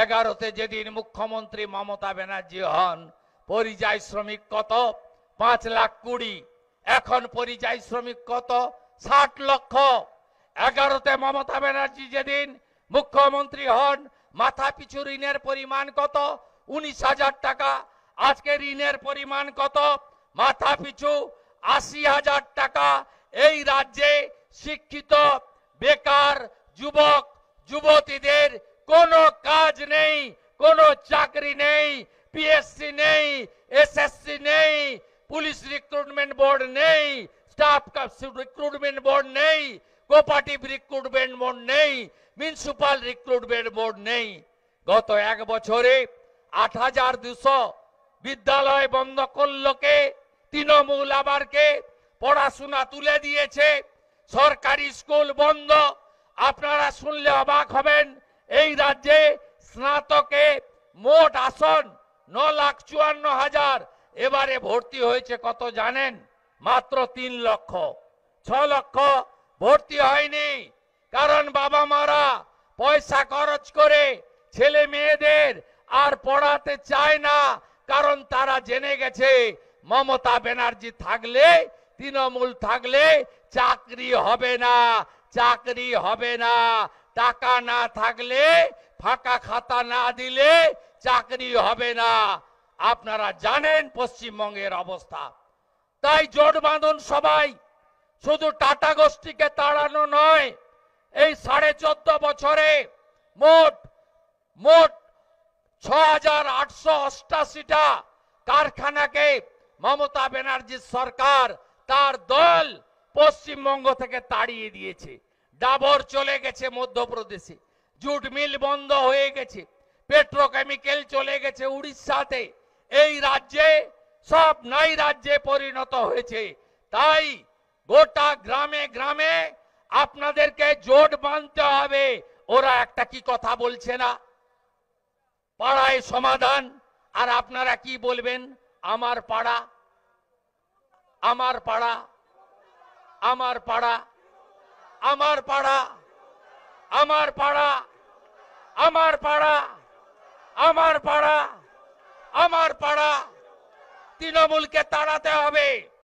11তে যেদিন মুখ্যমন্ত্রী মমতা ব্যানার্জি হন, পরিযায়ী শ্রমিক কত? 5,20,000। এখন পরিযায়ী শ্রমিক কত? 60 লক্ষ। 11তে মমতা ব্যানার্জি যেদিন মুখ্যমন্ত্রী হন, মাথা পিছু ঋণের পরিমাণ কত? 19,000 টাকা। আজকে ঋণের পরিমাণ কত? মাথা পিছু 80,000 টাকা। এই রাজ্যে শিক্ষিত বেকার যুবক যুবতীদের কোনো কাজ নেই, কোনো চাকরি নেই, পিএসসি নেই, এসএসসি নেই, পুলিশ রিক্রুটমেন্ট বোর্ড নেই, স্টাফ রিক্রুটমেন্ট বোর্ড নেই, কোঅপারেটিভ রিক্রুটমেন্ট বোর্ড নেই, মিউনিসিপাল রিক্রুটমেন্ট বোর্ড নেই। গত 1 বছরে 8,200 বিদ্যালয় বন্ধ করলো কে? তৃণমূল। আবার কে? পড়াশোনা তুলে দিয়েছে, সরকারি স্কুল বন্ধ। আপনারা শুনলে অবাক হবেন, এই রাজ্যে স্নাতকে মোট আসন 9,54,000। এবারে ভর্তি হয়েছে কত জানেন? মাত্র 3 লক্ষ। 6 লক্ষ ভর্তি হয়নি, কারণ বাবা মারা পয়সা খরচ করে ছেলে মেয়েদের আর পড়াতে চায় না, কারণ তারা জেনে গেছে মমতা ব্যানার্জি থাকলে, তৃণমূল থাকলে চাকরি হবে না, চাকরি হবে না। টাকা না থাকলে, ফাঁকা খাতা না দিলে চাকরি হবে না। আপনারা জানেন পশ্চিমবঙ্গের অবস্থা। তাই জোট বাঁধুন সবাই। শুধু টাটা গোষ্ঠীকে তাড়ানো নয়, এই 14.5 বছরে মোট 6,888টা কারখানাকে মমতা ব্যানার্জির সরকার, তার দল পশ্চিমবঙ্গ থেকে তাড়িয়ে দিয়েছে। ডাবর চলে গেছে মধ্যপ্রদেশে, জুট মিল বন্ধ হয়ে গেছে, পেট্রোকেমিক্যাল চলে গেছে উড়িষ্যাতে। এই রাজ্যে সব নাই রাজ্যে পরিণত হয়েছে। তাই গোটা গ্রামে গ্রামে আপনাদেরকে জোট বাঁধতে হবে। ওরা একটা কি কথা বলছে না, পাড়ায় সমাধান। আর আপনারা কি বলবেন? আমার পাড়া, আমার পাড়া, আমার পাড়া, আমার পাড়া, আমার পাড়া, আমার পাড়া, আমার পাড়া, আমার পাড়া। তৃণমূলকে তাড়াতে হবে।